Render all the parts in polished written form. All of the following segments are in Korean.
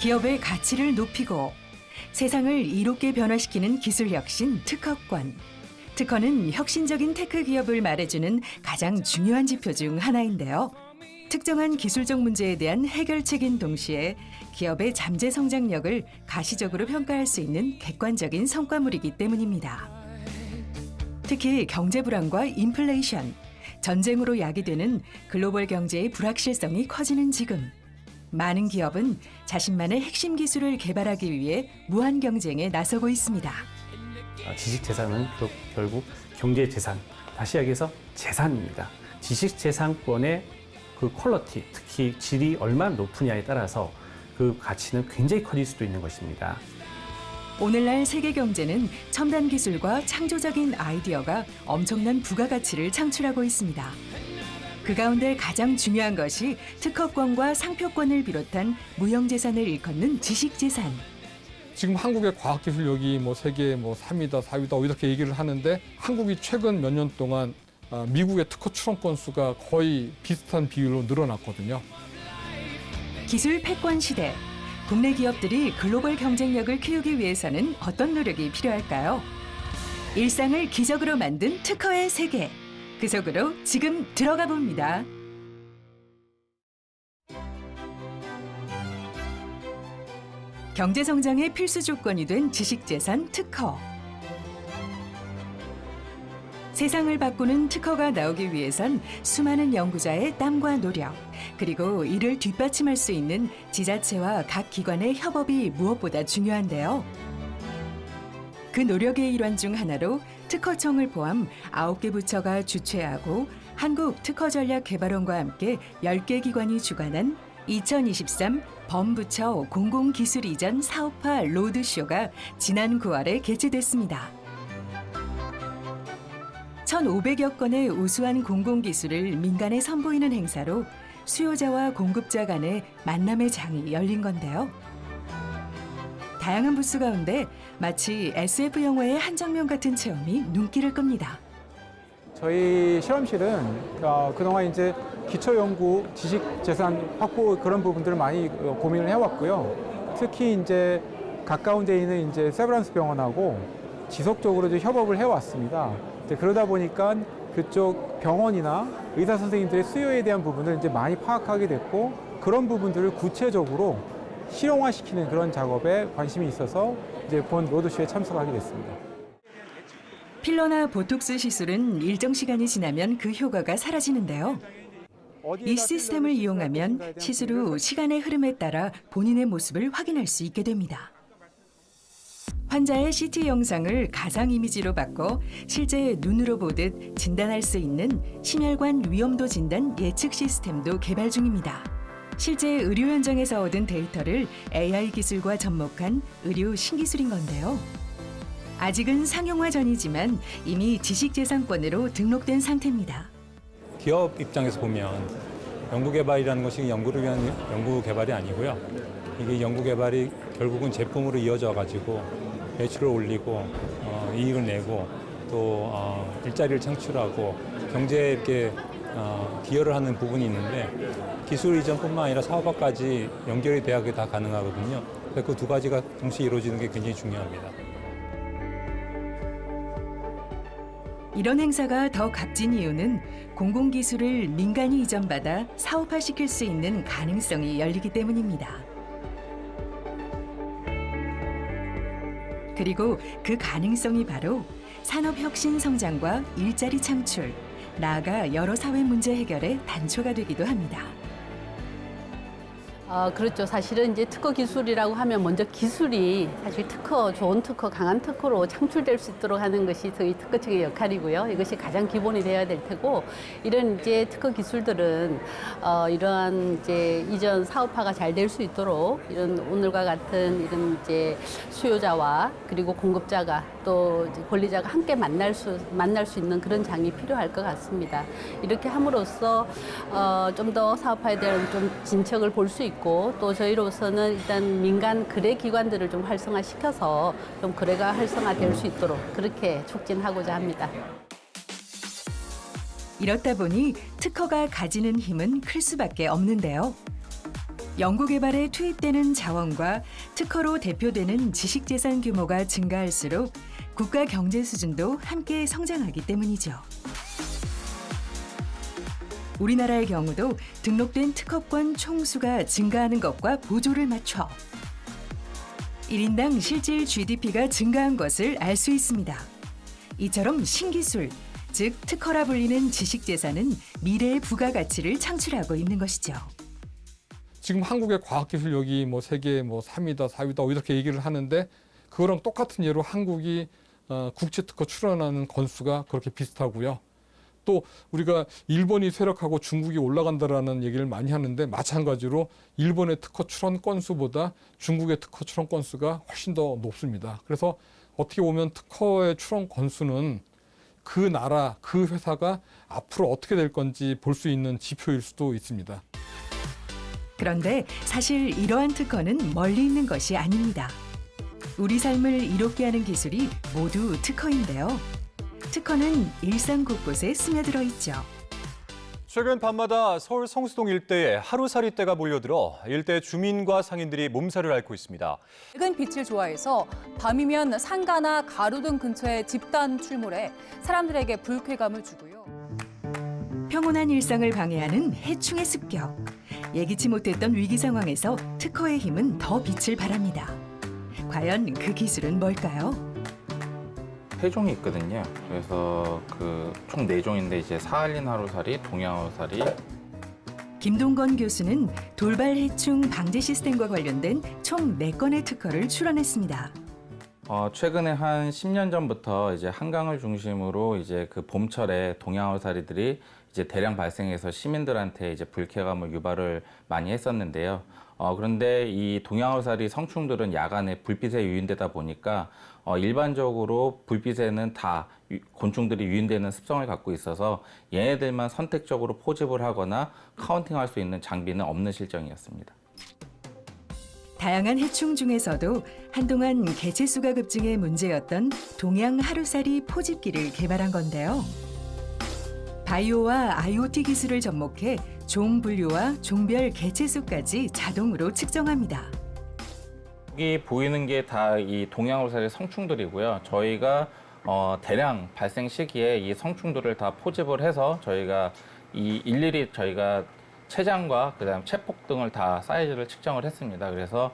기업의 가치를 높이고 세상을 이롭게 변화시키는 기술 혁신 특허권. 특허는 혁신적인 테크 기업을 말해주는 가장 중요한 지표 중 하나인데요. 특정한 기술적 문제에 대한 해결책인 동시에 기업의 잠재 성장력을 가시적으로 평가할 수 있는 객관적인 성과물이기 때문입니다. 특히 경제 불안과 인플레이션, 전쟁으로 야기되는 글로벌 경제의 불확실성이 커지는 지금, 많은 기업은 자신만의 핵심 기술을 개발하기 위해 무한 경쟁에 나서고 있습니다. 지식재산은 결국 경제재산, 다시 이야기해서 재산입니다. 지식재산권의 그 퀄리티, 특히 질이 얼마나 높으냐에 따라서 그 가치는 굉장히 커질 수도 있는 것입니다. 오늘날 세계 경제는 첨단 기술과 창조적인 아이디어가 엄청난 부가가치를 창출하고 있습니다. 그 가운데 가장 중요한 것이 특허권과 상표권을 비롯한 무형재산을 일컫는 지식재산. 지금 한국의 과학기술력이 세계 3위다, 4위다 이렇게 얘기를 하는데 한국이 최근 몇 년 동안 미국의 특허 출원 건수가 거의 비슷한 비율로 늘어났거든요. 기술 패권 시대. 국내 기업들이 글로벌 경쟁력을 키우기 위해서는 어떤 노력이 필요할까요? 일상을 기적으로 만든 특허의 세계. 그 속으로 지금 들어가 봅니다. 경제성장의 필수 조건이 된 지식재산 특허. 세상을 바꾸는 특허가 나오기 위해선 수많은 연구자의 땀과 노력, 그리고 이를 뒷받침할 수 있는 지자체와 각 기관의 협업이 무엇보다 중요한데요. 그 노력의 일환 중 하나로 특허청을 포함 9개 부처가 주최하고 한국특허전략개발원과 함께 10개 기관이 주관한 2023 범부처 공공기술 이전 사업화 로드쇼가 지난 9월에 개최됐습니다. 1,500여 건의 우수한 공공기술을 민간에 선보이는 행사로 수요자와 공급자 간의 만남의 장이 열린 건데요. 다양한 부스 가운데 마치 SF 영화의 한 장면 같은 체험이 눈길을 끕니다. 저희 실험실은 그동안 이제 기초 연구, 지식 재산 확보 그런 부분들을 많이 고민을 해왔고요. 특히 이제 가까운 데 있는 이제 세브란스 병원하고 지속적으로 이제 협업을 해왔습니다. 그러다 보니까 그쪽 병원이나 의사 선생님들의 수요에 대한 부분을 이제 많이 파악하게 됐고, 그런 부분들을 구체적으로 실용화시키는 그런 작업에 관심이 있어서 이제 본 로드쇼에 참석하게 됐습니다. 필러나 보톡스 시술은 일정 시간이 지나면 그 효과가 사라지는데요. 이 시스템을 이용하면 시술 후 시간의 흐름에 따라 본인의 모습을 확인할 수 있게 됩니다. 환자의 CT 영상을 가상 이미지로 바꿔 실제 눈으로 보듯 진단할 수 있는 심혈관 위험도 진단 예측 시스템도 개발 중입니다. 실제 의료 현장에서 얻은 데이터를 AI 기술과 접목한 의료 신기술인 건데요. 아직은 상용화 전이지만 이미 지식재산권으로 등록된 상태입니다. 기업 입장에서 보면 연구개발이라는 것이 연구를 위한 연구개발이 아니고요. 이게 연구개발이 결국은 제품으로 이어져 가지고 매출을 올리고 이익을 내고 또 일자리를 창출하고 경제에 이렇게 기여를 하는 부분이 있는데, 기술 이전뿐만 아니라 사업화까지 연결이 돼야 그게 다 가능하거든요. 그 두 가지가 동시에 이루어지는 게 굉장히 중요합니다. 이런 행사가 더 값진 이유는 공공기술을 민간이 이전받아 사업화시킬 수 있는 가능성이 열리기 때문입니다. 그리고 그 가능성이 바로 산업혁신 성장과 일자리 창출, 나아가 여러 사회 문제 해결의 단초가 되기도 합니다. 그렇죠. 사실은 이제 특허 기술이라고 하면 먼저 기술이 사실 특허, 좋은 특허, 강한 특허로 창출될 수 있도록 하는 것이 저희 특허청의 역할이고요. 이것이 가장 기본이 되어야 될 테고, 이런 이제 특허 기술들은 이러한 이제 이전 사업화가 잘 될 수 있도록 이런 오늘과 같은 이런 이제 수요자와 그리고 공급자가 또 이제 권리자가 함께 만날 수 있는 그런 장이 필요할 것 같습니다. 이렇게 함으로써 좀 더 사업화에 대한 좀 진척을 볼 수 있고, 또 저희로서는 일단 민간 거래 기관들을 좀 활성화시켜서 좀 거래가 활성화될 수 있도록 그렇게 촉진하고자 합니다. 이렇다 보니 특허가 가지는 힘은 클 수밖에 없는데요. 연구개발에 투입되는 자원과 특허로 대표되는 지식재산 규모가 증가할수록 국가 경제 수준도 함께 성장하기 때문이죠. 우리나라의 경우도 등록된 특허권 총수가 증가하는 것과 보조를 맞춰 1인당 실질 GDP가 증가한 것을 알 수 있습니다. 이처럼 신기술, 즉 특허라 불리는 지식재산은 미래의 부가가치를 창출하고 있는 것이죠. 지금 한국의 과학기술력이 뭐 세계 뭐 3위다, 4위다 이렇게 얘기를 하는데 그거랑 똑같은 예로 한국이 국제 특허 출원하는 건수가 그렇게 비슷하고요. 또 우리가 일본이 쇠락하고 중국이 올라간다라는 얘기를 많이 하는데 마찬가지로 일본의 특허 출원 건수보다 중국의 특허 출원 건수가 훨씬 더 높습니다. 그래서 어떻게 보면 특허의 출원 건수는 그 나라, 그 회사가 앞으로 어떻게 될 건지 볼 수 있는 지표일 수도 있습니다. 그런데 사실 이러한 특허는 멀리 있는 것이 아닙니다. 우리 삶을 이롭게 하는 기술이 모두 특허인데요. 특허는 일상 곳곳에 스며들어 있죠. 최근 밤마다 서울 성수동 일대에 하루살이 떼가 몰려들어 일대 주민과 상인들이 몸살을 앓고 있습니다. 밝은 빛을 좋아해서 밤이면 상가나 가로등 근처에 집단 출몰해 사람들에게 불쾌감을 주고요. 평온한 일상을 방해하는 해충의 습격. 예기치 못했던 위기 상황에서 특허의 힘은 더 빛을 발합니다. 과연 그 기술은 뭘까요? 해종이 있거든요. 그래서 그 총 4종인데 이제 사할린 하루살이, 동양하루살이. 김동건 교수는 돌발 해충 방제 시스템과 관련된 총 4건의 특허를 출원했습니다. 최근에 한 10년 전부터 이제 한강을 중심으로 이제 그 봄철에 동양하루살이들이 이제 대량 발생해서 시민들한테 이제 불쾌감을 유발을 많이 했었는데요. 그런데 이 동양하루살이 성충들은 야간에 불빛에 유인되다 보니까 일반적으로 불빛에는 다 곤충들이 유인되는 습성을 갖고 있어서 얘네들만 선택적으로 포집을 하거나 카운팅할 수 있는 장비는 없는 실정이었습니다. 다양한 해충 중에서도 한동안 개체수가 급증해 문제였던 동양 하루살이 포집기를 개발한 건데요. 바이오와 IoT 기술을 접목해 종 분류와 종별 개체수까지 자동으로 측정합니다. 여기 보이는 게 다 이 동양하루살이 성충들이고요. 저희가 대량 발생 시기에 이 성충들을 다 포집을 해서 저희가 일일이 저희가 체장과 그다음 체폭 등을 다 사이즈를 측정을 했습니다. 그래서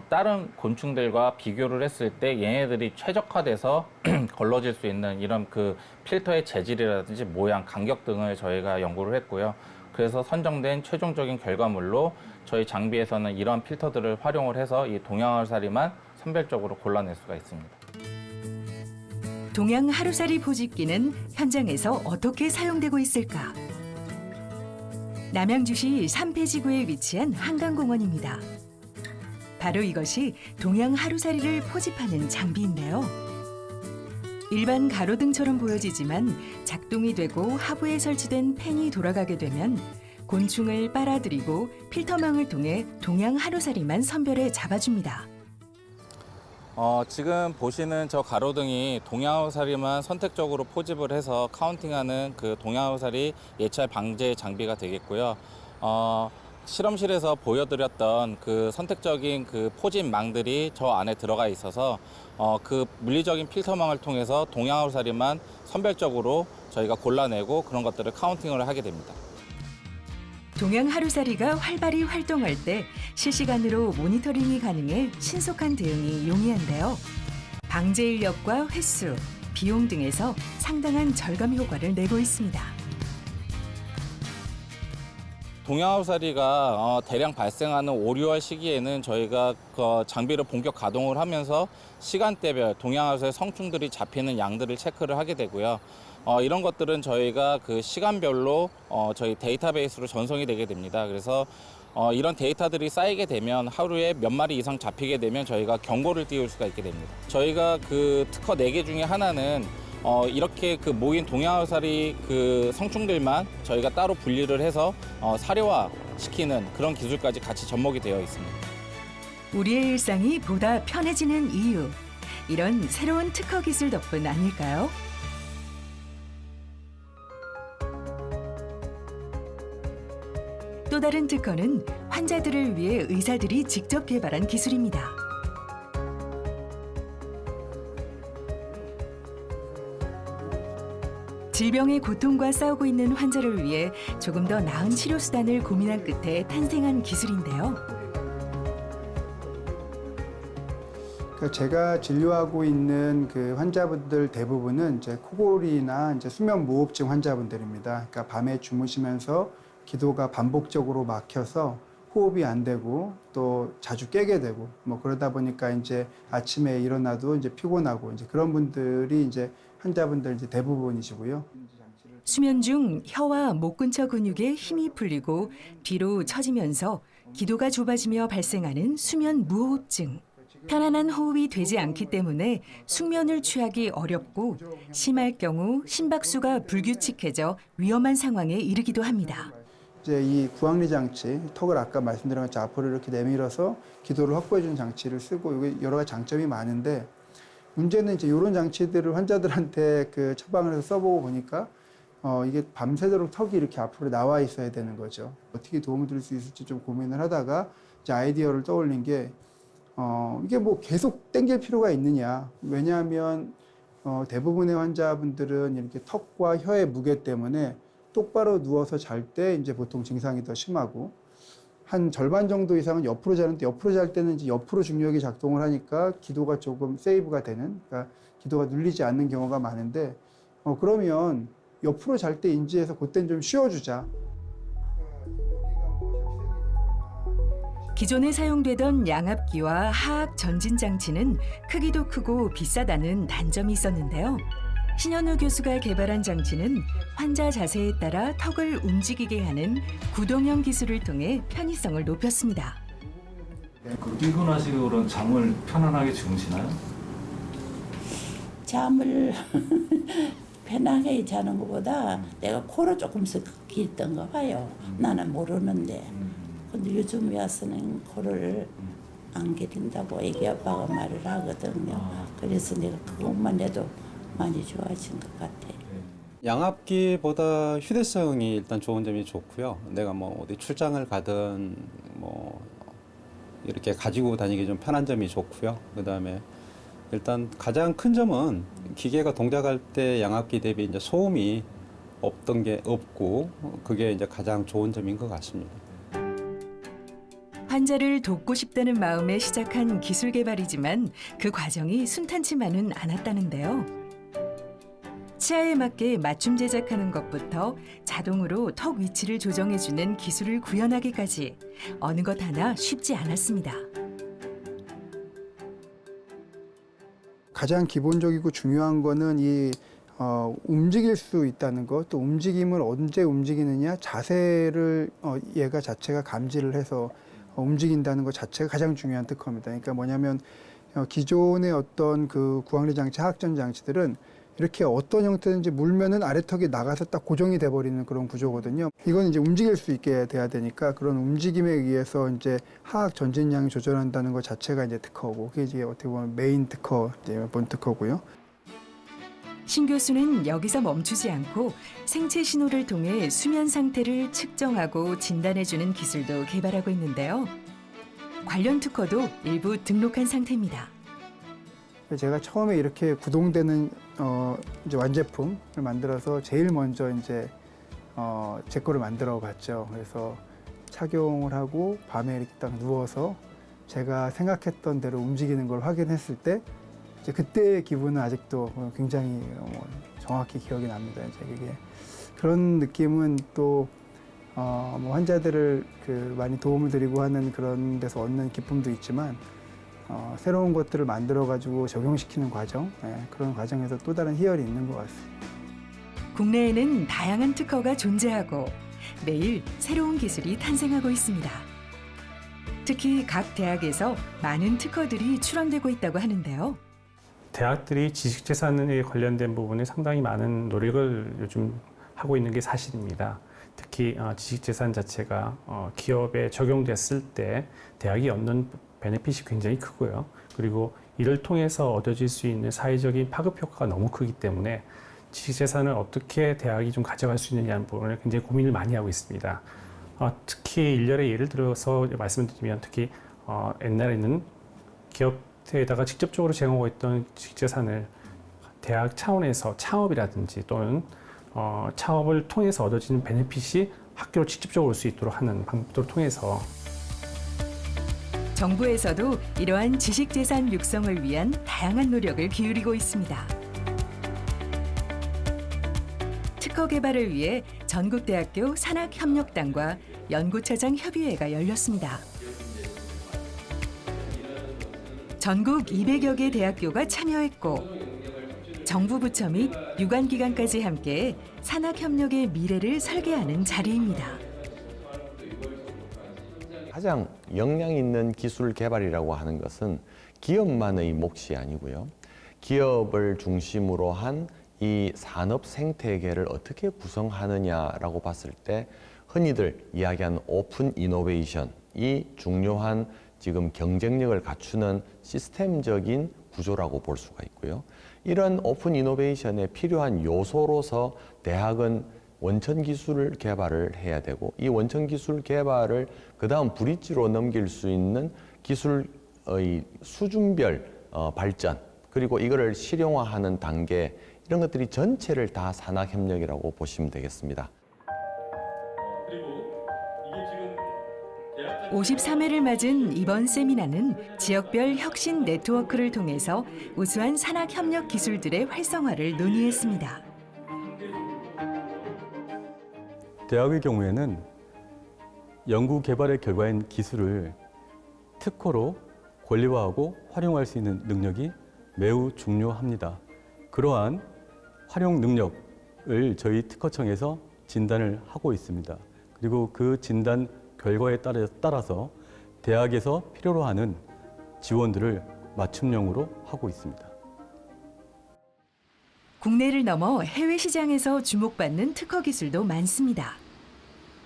다른 곤충들과 비교를 했을 때 얘네들이 최적화돼서 걸러질 수 있는 이런 그 필터의 재질이라든지 모양, 간격 등을 저희가 연구를 했고요. 그래서 선정된 최종적인 결과물로 저희 장비에서는 이런 필터들을 활용을 해서 이 동양하루살이만 선별적으로 골라낼 수가 있습니다. 동양 하루살이 포집기는 현장에서 어떻게 사용되고 있을까? 남양주시 삼패지구에 위치한 한강공원입니다. 바로 이것이 동양 하루살이를 포집하는 장비인데요. 일반 가로등처럼 보여지지만 작동이 되고 하부에 설치된 팬이 돌아가게 되면 곤충을 빨아들이고 필터망을 통해 동양 하루살이만 선별해 잡아줍니다. 지금 보시는 저 가로등이 동양하루살이만 선택적으로 포집을 해서 카운팅하는 그 동양하루살이 예찰 방제 장비가 되겠고요. 실험실에서 보여드렸던 그 선택적인 그 포집망들이 저 안에 들어가 있어서 그 물리적인 필터망을 통해서 동양하루살이만 선별적으로 저희가 골라내고 그런 것들을 카운팅을 하게 됩니다. 동양 하루살이가 활발히 활동할 때 실시간으로 모니터링이 가능해 신속한 대응이 용이한데요. 방제 인력과 횟수, 비용 등에서 상당한 절감 효과를 내고 있습니다. 동양하루살이가 대량 발생하는 5, 6월 시기에는 저희가 그 장비를 본격 가동을 하면서 시간대별 동양하루살이 성충들이 잡히는 양들을 체크를 하게 되고요. 이런 것들은 저희가 그 시간별로 저희 데이터베이스로 전송이 되게 됩니다. 그래서 이런 데이터들이 쌓이게 되면 하루에 몇 마리 이상 잡히게 되면 저희가 경고를 띄울 수가 있게 됩니다. 저희가 그 특허 4개 중에 하나는 이렇게 그 모인 동양하루살이 그 성충들만 저희가 따로 분리를 해서 사료화 시키는 그런 기술까지 같이 접목이 되어 있습니다. 우리의 일상이 보다 편해지는 이유, 이런 새로운 특허 기술 덕분 아닐까요? 또 다른 특허는 환자들을 위해 의사들이 직접 개발한 기술입니다. 질병의 고통과 싸우고 있는 환자를 위해 조금 더 나은 치료 수단을 고민한 끝에 탄생한 기술인데요. 제가 진료하고 있는 그 환자분들 대부분은 이제 코골이나 이제 수면 무호흡증 환자분들입니다. 그러니까 밤에 주무시면서 기도가 반복적으로 막혀서 호흡이 안 되고 또 자주 깨게 되고 뭐 그러다 보니까 이제 아침에 일어나도 이제 피곤하고 이제 그런 분들이 이제 환자분들 이제 대부분이시고요. 수면 중 혀와 목 근처 근육에 힘이 풀리고 비로 처지면서 기도가 좁아지며 발생하는 수면 무호흡증. 편안한 호흡이 되지 않기 때문에 숙면을 취하기 어렵고 심할 경우 심박수가 불규칙해져 위험한 상황에 이르기도 합니다. 이제 이 구황리 장치, 턱을 아까 말씀드린 것처럼 앞으로 이렇게 내밀어서 기도를 확보해 주는 장치를 쓰고 이게 여러 가지 장점이 많은데 문제는 이제 이런 장치들을 환자들한테 그 처방을 해서 써보고 보니까 이게 밤새도록 턱이 이렇게 앞으로 나와 있어야 되는 거죠. 어떻게 도움을 드릴 수 있을지 좀 고민을 하다가 이제 아이디어를 떠올린 게 이게 뭐 계속 땡길 필요가 있느냐. 왜냐하면 대부분의 환자분들은 이렇게 턱과 혀의 무게 때문에 똑바로 누워서 잘 때 이제 보통 증상이 더 심하고 한 절반 정도 이상은 옆으로 자는데 옆으로 잘 때는 이제 옆으로 중력이 작동을 하니까 기도가 조금 세이브가 되는, 그러니까 기도가 눌리지 않는 경우가 많은데 그러면 옆으로 잘 때 인지해서 그때는 좀 쉬어주자. 기존에 사용되던 양압기와 하악 전진 장치는 크기도 크고 비싸다는 단점이 있었는데요. 신현우 교수가 개발한 장치는 환자 자세에 따라 턱을 움직이게 하는 구동형 기술을 통해 편의성을 높였습니다. 피곤하시고 그런 잠을 편안하게 주무시나요? 잠을 편하게 자는 것보다 내가 코로 조금씩 길던가 봐요. 나는 모르는데. 근데 요즘 와서는 코를 안 기른다고 애기 아빠가 말을 하거든요. 그래서 내가 그것만 해도 많이 좋아진 것 같아. 양압기보다 휴대성이 일단 좋은 점이 좋고요. 내가 뭐 어디 출장을 가든 뭐 이렇게 가지고 다니기 좀 편한 점이 좋고요. 그다음에 일단 가장 큰 점은 기계가 동작할 때 양압기 대비 이제 소음이 없던 게 없고 그게 이제 가장 좋은 점인 것 같습니다. 환자를 돕고 싶다는 마음에 시작한 기술 개발이지만 그 과정이 순탄치만은 않았다는데요. 치아에 맞게 맞춤 제작하는 것부터 자동으로 턱 위치를 조정해주는 기술을 구현하기까지 어느 것 하나 쉽지 않았습니다. 가장 기본적이고 중요한 거는 이 움직일 수 있다는 것, 또 움직임을 언제 움직이느냐, 자세를 얘가 자체가 감지를 해서 움직인다는 것 자체가 가장 중요한 특허입니다. 그러니까 뭐냐면 기존의 어떤 그 구황리 장치, 하악전 장치들은 이렇게 어떤 형태든지 물면은 아래턱이 나가서 딱 고정이 돼버리는 그런 구조거든요. 이건 이제 움직일 수 있게 돼야 되니까 그런 움직임에 의해서 이제 하악 전진량을 조절한다는 것 자체가 이제 특허고, 그게 이제 어떻게 보면 메인 특허, 이제 본 특허고요. 신 교수는 여기서 멈추지 않고 생체 신호를 통해 수면 상태를 측정하고 진단해주는 기술도 개발하고 있는데요. 관련 특허도 일부 등록한 상태입니다. 제가 처음에 이렇게 구동되는 이제 완제품을 만들어서 제일 먼저 이제 제 거를 만들어 봤죠. 그래서 착용을 하고 밤에 이렇게 딱 누워서 제가 생각했던 대로 움직이는 걸 확인했을 때 이제 그때의 기분은 아직도 굉장히 정확히 기억이 납니다. 이제 그게 그런 느낌은 또 뭐 환자들을 그 많이 도움을 드리고 하는 그런 데서 얻는 기쁨도 있지만 새로운 것들을 만들어 가지고 적용시키는 과정, 그런 과정에서 또 다른 희열이 있는 것 같습니다. 국내에는 다양한 특허가 존재하고 매일 새로운 기술이 탄생하고 있습니다. 특히 각 대학에서 많은 특허들이 출원되고 있다고 하는데요. 대학들이 지식재산에 관련된 부분에 상당히 많은 노력을 요즘 하고 있는 게 사실입니다. 특히 지식재산 자체가 기업에 적용됐을 때 대학이 얻는 베네핏이 굉장히 크고요. 그리고 이를 통해서 얻어질 수 있는 사회적인 파급 효과가 너무 크기 때문에 지식재산을 어떻게 대학이 좀 가져갈 수 있느냐는 부분을 굉장히 고민을 많이 하고 있습니다. 특히 일련의 예를 들어서 말씀드리면 특히 옛날에는 기업에다가 직접적으로 제공하고 있던 지식재산을 대학 차원에서 창업이라든지 또는 창업을 통해서 얻어지는 베네핏이 학교로 직접적으로 올 수 있도록 하는 방법들을 통해서 정부에서도 이러한 지식재산 육성을 위한 다양한 노력을 기울이고 있습니다. 특허 개발을 위해 전국대학교 산학협력단과 연구차장 협의회가 열렸습니다. 전국 200여 개 대학교가 참여했고 정부 부처 및 유관기관까지 함께 산학협력의 미래를 설계하는 자리입니다. 가장 역량 있는 기술 개발이라고 하는 것은 기업만의 몫이 아니고요. 기업을 중심으로 한 이 산업 생태계를 어떻게 구성하느냐라고 봤을 때 흔히들 이야기하는 오픈 이노베이션이 중요한 지금 경쟁력을 갖추는 시스템적인 구조라고 볼 수가 있고요. 이런 오픈 이노베이션에 필요한 요소로서 대학은 원천 기술 개발을 해야 되고 이 원천 기술 개발을 그다음 브릿지로 넘길 수 있는 기술의 수준별 발전 그리고 이거를 실용화하는 단계 이런 것들이 전체를 다 산학협력이라고 보시면 되겠습니다. 53회를 맞은 이번 세미나는 지역별 혁신 네트워크를 통해서 우수한 산학협력 기술들의 활성화를 논의했습니다. 대학의 경우에는 연구 개발의 결과인 기술을 특허로 권리화하고 활용할 수 있는 능력이 매우 중요합니다. 그러한 활용 능력을 저희 특허청에서 진단을 하고 있습니다. 그리고 그 진단 결과에 따라서 대학에서 필요로 하는 지원들을 맞춤형으로 하고 있습니다. 국내를 넘어 해외 시장에서 주목받는 특허 기술도 많습니다.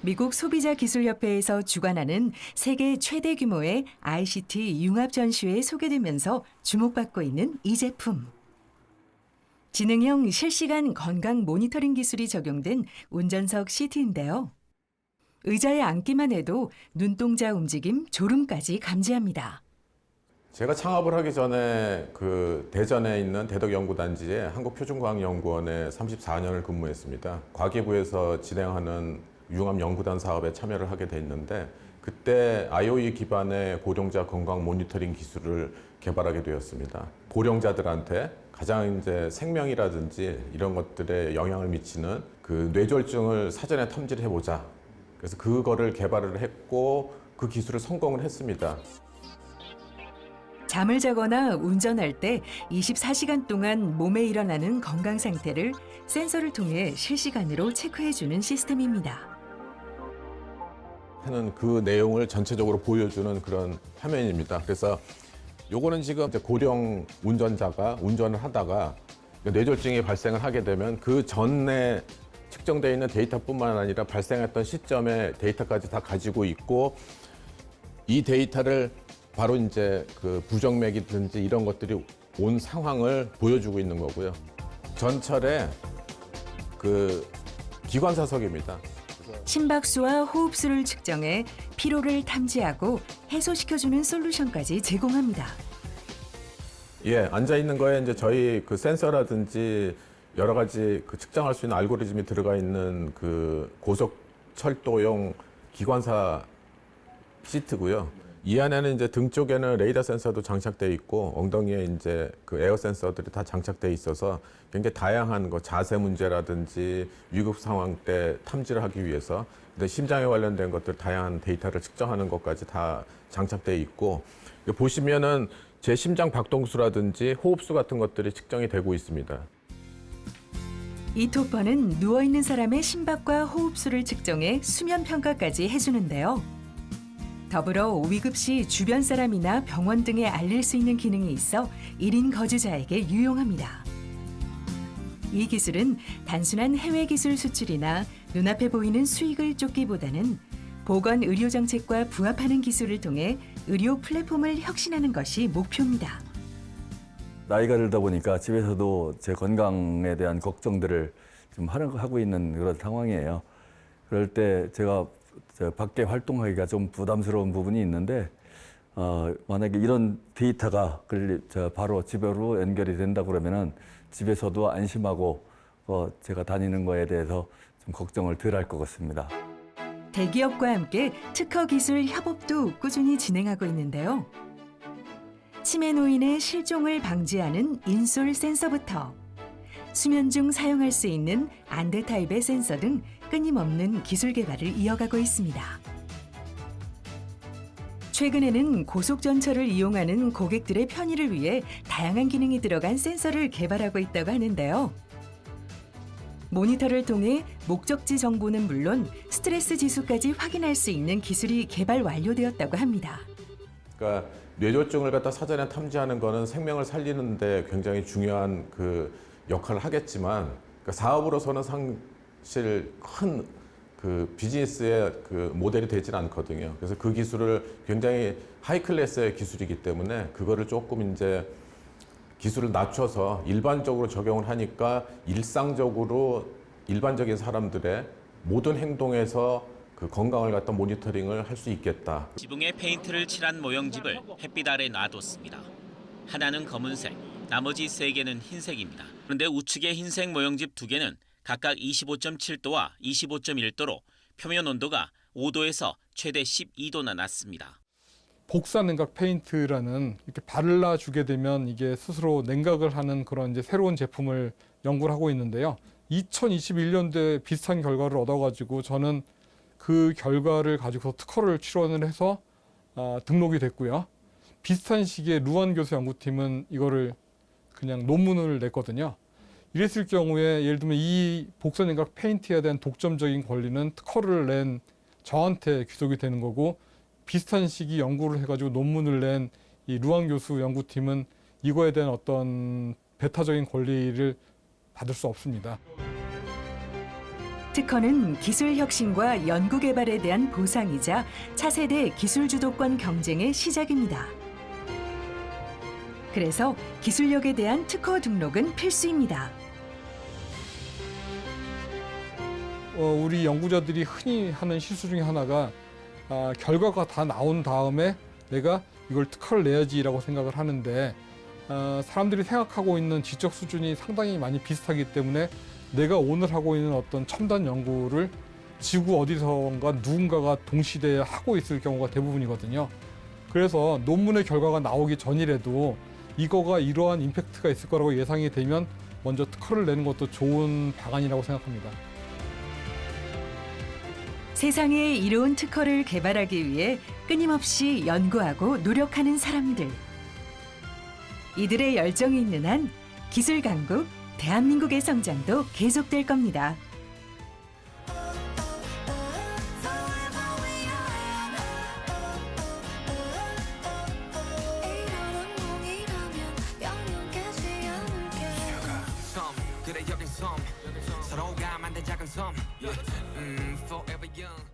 미국 소비자기술협회에서 주관하는 세계 최대 규모의 ICT 융합 전시회에 소개되면서 주목받고 있는 이 제품. 지능형 실시간 건강 모니터링 기술이 적용된 운전석 시트인데요. 의자에 앉기만 해도 눈동자 움직임, 졸음까지 감지합니다. 제가 창업을 하기 전에 그 대전에 있는 대덕연구단지에 한국표준과학연구원에 34년을 근무했습니다. 과기부에서 진행하는 융합연구단 사업에 참여를 하게 됐는데 그때 IoE 기반의 고령자 건강 모니터링 기술을 개발하게 되었습니다. 고령자들한테 가장 이제 생명이라든지 이런 것들에 영향을 미치는 그 뇌졸중을 사전에 탐지를 해보자. 그래서 그거를 개발을 했고 그 기술을 성공을 했습니다. 잠을 자거나 운전할 때 24시간 동안 몸에 일어나는 건강 상태를 센서를 통해 실시간으로 체크해주는 시스템입니다. 하는 그 내용을 전체적으로 보여주는 그런 화면입니다. 그래서 요거는 지금 이제 고령 운전자가 운전을 하다가 뇌졸중이 발생을 하게 되면 그 전에 측정되어 있는 데이터뿐만 아니라 발생했던 시점의 데이터까지 다 가지고 있고 이 데이터를 바로 이제 그 부정맥이든지 이런 것들이 온 상황을 보여주고 있는 거고요. 전철의 그 기관사석입니다. 심박수와 호흡수를 측정해 피로를 탐지하고 해소시켜주는 솔루션까지 제공합니다. 예, 앉아 있는 거에 이제 저희 그 센서라든지 여러 가지 그 측정할 수 있는 알고리즘이 들어가 있는 그 고속철도용 기관사 시트고요. 이 안에는 이제 등 쪽에는 레이더 센서도 장착돼 있고 엉덩이에 이제 그 에어 센서들이 다 장착돼 있어서 굉장히 다양한 거 자세 문제라든지 위급 상황 때 탐지를 하기 위해서 근데 심장에 관련된 것들 다양한 데이터를 측정하는 것까지 다 장착돼 있고 보시면은 제 심장 박동수라든지 호흡수 같은 것들이 측정이 되고 있습니다. 이 토퍼는 누워있는 사람의 심박과 호흡수를 측정해 수면 평가까지 해주는데요. 더불어 위급 시 주변 사람이나 병원 등에 알릴 수 있는 기능이 있어 1인 거주자에게 유용합니다. 이 기술은 단순한 해외 기술 수출이나 눈앞에 보이는 수익을 쫓기보다는 보건 의료 정책과 부합하는 기술을 통해 의료 플랫폼을 혁신하는 것이 목표입니다. 나이가 들다 보니까 집에서도 제 건강에 대한 걱정들을 좀 하고 있는 그런 상황이에요. 그럴 때 제가 밖에 활동하기가 좀 부담스러운 부분이 있는데 만약에 이런 데이터가 바로 집으로 연결이 된다 그러면은 집에서도 안심하고 제가 다니는 거에 대해서 좀 걱정을 덜 할 것 같습니다. 대기업과 함께 특허 기술 협업도 꾸준히 진행하고 있는데요. 치매 노인의 실종을 방지하는 인솔 센서부터 수면 중 사용할 수 있는 안대 타입의 센서 등 끊임없는 기술 개발을 이어가고 있습니다. 최근에는 고속전철을 이용하는 고객들의 편의를 위해 다양한 기능이 들어간 센서를 개발하고 있다고 하는데요. 모니터를 통해 목적지 정보는 물론 스트레스 지수까지 확인할 수 있는 기술이 개발 완료되었다고 합니다. 그러니까 뇌졸중을 갖다 사전에 탐지하는 거는 생명을 살리는데 굉장히 중요한 그 역할을 하겠지만 그러니까 사업으로서는 사실 큰 그 비즈니스의 그 모델이 되지는 않거든요. 그래서 그 기술을 굉장히 하이 클래스의 기술이기 때문에 그거를 조금 이제 기술을 낮춰서 일반적으로 적용을 하니까 일반적인 사람들의 모든 행동에서 그 건강을 갖다 모니터링을 할 수 있겠다. 지붕에 페인트를 칠한 모형집을 햇빛 아래 놔뒀습니다. 하나는 검은색, 나머지 3개는 흰색입니다. 그런데 우측의 흰색 모형집 2개는 각각 25.7도와 25.1도로 표면 온도가 5도에서 최대 12도나 낮습니다. 복사 냉각 페인트라는 이렇게 발라주게 되면 이게 스스로 냉각을 하는 그런 이제 새로운 제품을 연구를 하고 있는데요. 2021년도에 비슷한 결과를 얻어가지고 저는 그 결과를 가지고 특허를 출원을 해서 등록이 됐고요. 비슷한 시기에 루안 교수 연구팀은 이거를 그냥 논문을 냈거든요. 이랬을 경우에 예를 들면 이 복사 냉각 페인트에 대한 독점적인 권리는 특허를 낸 저한테 귀속이 되는 거고 비슷한 시기 연구를 해가지고 논문을 낸 이 루안 교수 연구팀은 이거에 대한 어떤 배타적인 권리를 받을 수 없습니다. 특허는 기술 혁신과 연구 개발에 대한 보상이자 차세대 기술 주도권 경쟁의 시작입니다. 그래서 기술력에 대한 특허 등록은 필수입니다. 우리 연구자들이 흔히 하는 실수 중에 하나가 결과가 다 나온 다음에 내가 이걸 특허를 내야지라고 생각을 하는데 사람들이 생각하고 있는 지적 수준이 상당히 많이 비슷하기 때문에 내가 오늘 하고 있는 어떤 첨단 연구를 지구 어디선가 누군가가 동시대에 하고 있을 경우가 대부분이거든요. 그래서 논문의 결과가 나오기 전이라도 이거가 이러한 임팩트가 있을 거라고 예상이 되면 먼저 특허를 내는 것도 좋은 방안이라고 생각합니다. 세상에 이로운 특허를 개발하기 위해 끊임없이 연구하고 노력하는 사람들. 이들의 열정이 있는 한 기술 강국, 대한민국의 성장도 계속될 겁니다. 그래 여긴 섬 서로가 만든 작은 섬 forever young